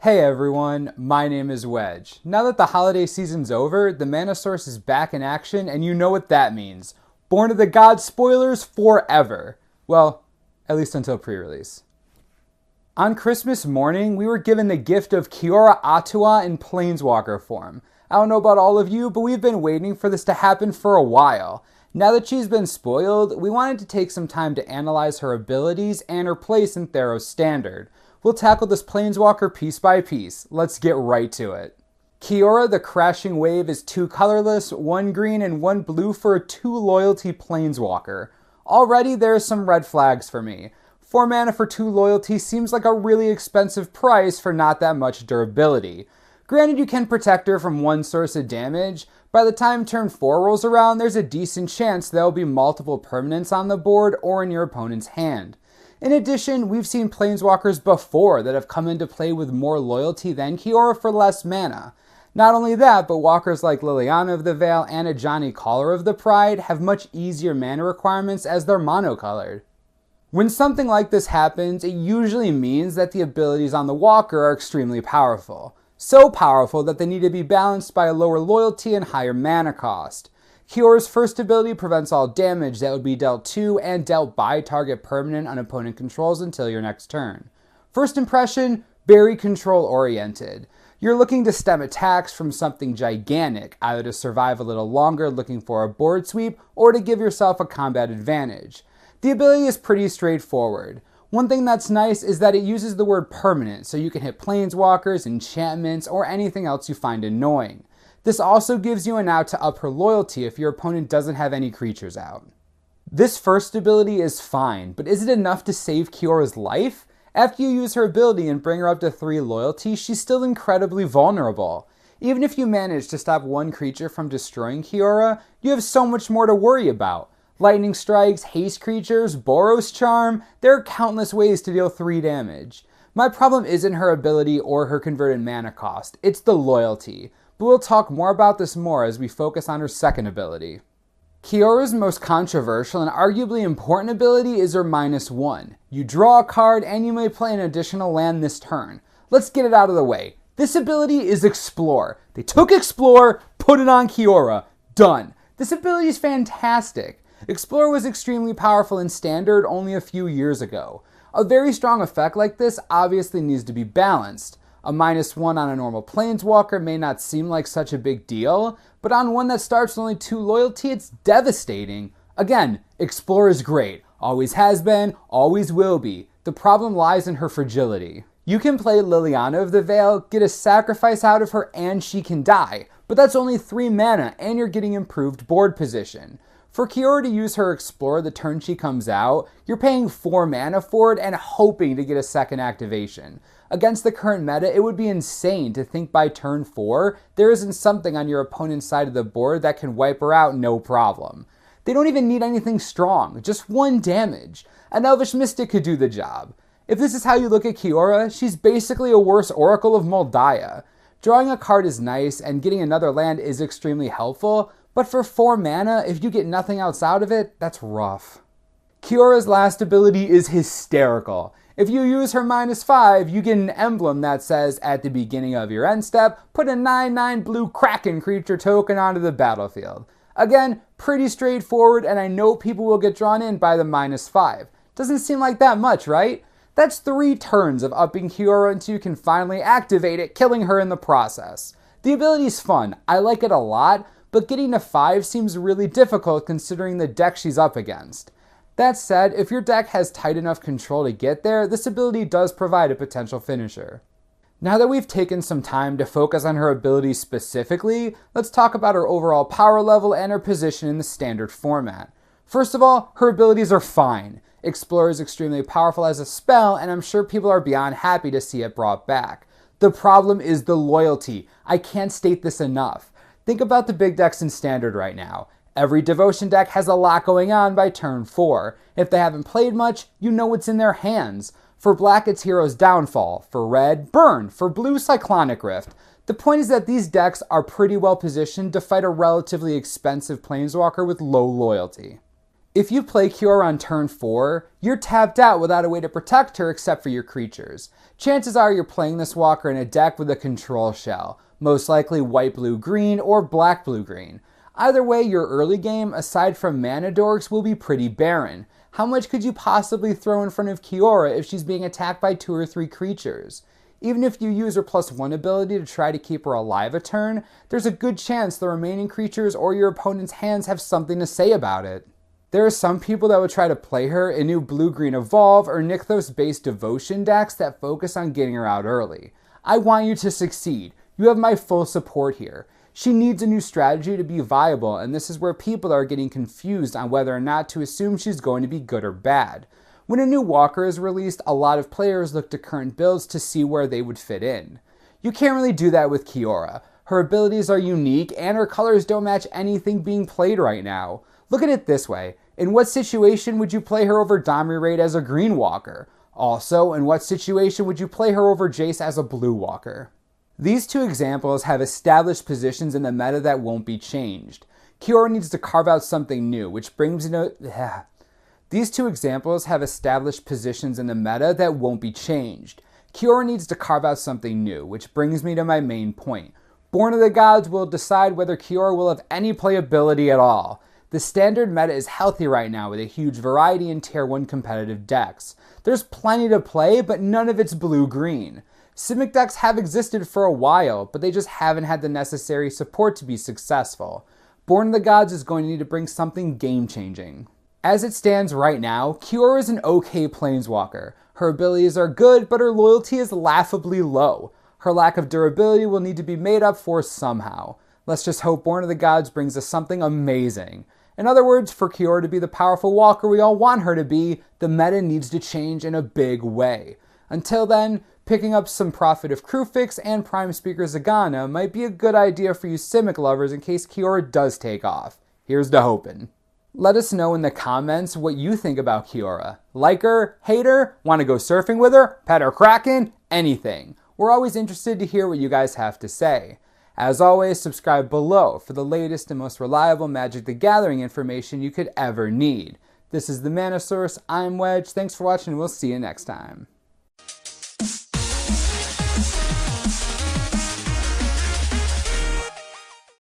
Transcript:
Hey everyone, my name is Wedge. Now that the holiday season's over, the Mana Source is back in action, and you know what that means. Born of the Gods spoilers forever. Well, at least until pre-release. On Christmas morning, we were given the gift of Kiora Atua in Planeswalker form. I don't know about all of you, but we've been waiting for this to happen for a while. Now that she's been spoiled, we wanted to take some time to analyze her abilities and her place in Theros Standard. We'll tackle this Planeswalker piece by piece. Let's get right to it. Kiora, the Crashing Wave, is 2 colorless, 1 green, and 1 blue for a 2 loyalty Planeswalker. Already there's some red flags for me. 4 mana for 2 loyalty seems like a really expensive price for not that much durability. Granted, you can protect her from one source of damage. By the time turn 4 rolls around, there's a decent chance there will be multiple permanents on the board or in your opponent's hand. In addition, we've seen Planeswalkers before that have come into play with more loyalty than Kiora for less mana. Not only that, but walkers like Liliana of the Veil and Ajani Caller of the Pride have much easier mana requirements as they're monocolored. When something like this happens, it usually means that the abilities on the walker are extremely powerful. So powerful that they need to be balanced by a lower loyalty and higher mana cost. Kiora's first ability prevents all damage that would be dealt to and dealt by target permanent on opponent controls until your next turn. First impression, very control oriented. You're looking to stem attacks from something gigantic, either to survive a little longer looking for a board sweep or to give yourself a combat advantage. The ability is pretty straightforward. One thing that's nice is that it uses the word permanent, so you can hit planeswalkers, enchantments, or anything else you find annoying. This also gives you an out to up her loyalty if your opponent doesn't have any creatures out. This first ability is fine, but is it enough to save Kiora's life? After you use her ability and bring her up to 3 loyalty, she's still incredibly vulnerable. Even if you manage to stop one creature from destroying Kiora, you have so much more to worry about. Lightning strikes, haste creatures, Boros Charm, there are countless ways to deal 3 damage. My problem isn't her ability or her converted mana cost, it's the loyalty. But we'll talk more about this more as we focus on her second ability. Kiora's most controversial and arguably important ability is her -1. You draw a card and you may play an additional land this turn. Let's get it out of the way. This ability is Explore. They took Explore, put it on Kiora. Done. This ability is fantastic. Explore was extremely powerful in Standard only a few years ago. A very strong effect like this obviously needs to be balanced. A -1 on a normal Planeswalker may not seem like such a big deal, but on one that starts with only 2 loyalty, it's devastating. Again, Explore is great. Always has been, always will be. The problem lies in her fragility. You can play Liliana of the Veil, get a sacrifice out of her, and she can die. But that's only 3 mana, and you're getting improved board position. For Kiora to use her Explore the turn she comes out, you're paying 4 mana for it and hoping to get a second activation. Against the current meta, it would be insane to think by turn 4, there isn't something on your opponent's side of the board that can wipe her out no problem. They don't even need anything strong, just 1 damage. An Elvish Mystic could do the job. If this is how you look at Kiora, she's basically a worse Oracle of Moldiah. Drawing a card is nice, and getting another land is extremely helpful, but for 4 mana, if you get nothing else out of it, that's rough. Kiora's last ability is hysterical. If you use her -5, you get an emblem that says, at the beginning of your end step, put a 9/9 blue Kraken creature token onto the battlefield. Again, pretty straightforward, and I know people will get drawn in by the -5. Doesn't seem like that much, right? That's 3 turns of upping Kiora until you can finally activate it, killing her in the process. The ability's fun, I like it a lot, but getting to 5 seems really difficult considering the deck she's up against. That said, if your deck has tight enough control to get there, this ability does provide a potential finisher. Now that we've taken some time to focus on her abilities specifically, let's talk about her overall power level and her position in the Standard format. First of all, her abilities are fine. Explore is extremely powerful as a spell, and I'm sure people are beyond happy to see it brought back. The problem is the loyalty. I can't state this enough. Think about the big decks in Standard right now. Every Devotion deck has a lot going on by turn 4. If they haven't played much, you know what's in their hands. For Black, it's Hero's Downfall. For Red, Burn. For Blue, Cyclonic Rift. The point is that these decks are pretty well positioned to fight a relatively expensive Planeswalker with low loyalty. If you play Kiora on turn 4, you're tapped out without a way to protect her except for your creatures. Chances are you're playing this walker in a deck with a control shell, most likely white-blue-green or black-blue-green. Either way, your early game, aside from mana dorks, will be pretty barren. How much could you possibly throw in front of Kiora if she's being attacked by 2 or 3 creatures? Even if you use her +1 ability to try to keep her alive a turn, there's a good chance the remaining creatures or your opponent's hands have something to say about it. There are some people that would try to play her in new blue-green Evolve or Nykthos-based Devotion decks that focus on getting her out early. I want you to succeed. You have my full support here. She needs a new strategy to be viable, and this is where people are getting confused on whether or not to assume she's going to be good or bad. When a new walker is released, a lot of players look to current builds to see where they would fit in. You can't really do that with Kiora. Her abilities are unique, and her colors don't match anything being played right now. Look at it this way. In what situation would you play her over Domri Raid as a green walker? Also, in what situation would you play her over Jace as a blue walker? These two examples have established positions in the meta that won't be changed. Kiora needs to carve out something new, which brings me to... These two examples have established positions in the meta that won't be changed. Kiora needs to carve out something new, which brings me to my main point. Born of the Gods will decide whether Kiora will have any playability at all. The standard meta is healthy right now with a huge variety in Tier 1 competitive decks. There's plenty to play, but none of it's blue-green. Simic decks have existed for a while, but they just haven't had the necessary support to be successful. Born of the Gods is going to need to bring something game-changing. As it stands right now, Kiora is an okay planeswalker. Her abilities are good, but her loyalty is laughably low. Her lack of durability will need to be made up for somehow. Let's just hope Born of the Gods brings us something amazing. In other words, for Kiora to be the powerful walker we all want her to be, the meta needs to change in a big way. Until then, picking up some Prophet of Kruphix and Prime Speaker Zagana might be a good idea for you Simic lovers in case Kiora does take off. Here's to hoping. Let us know in the comments what you think about Kiora. Like her, hate her, want to go surfing with her, pet her kraken, anything. We're always interested to hear what you guys have to say. As always, subscribe below for the latest and most reliable Magic the Gathering information you could ever need. This is the Mana Source, I'm Wedge, thanks for watching, we'll see you next time.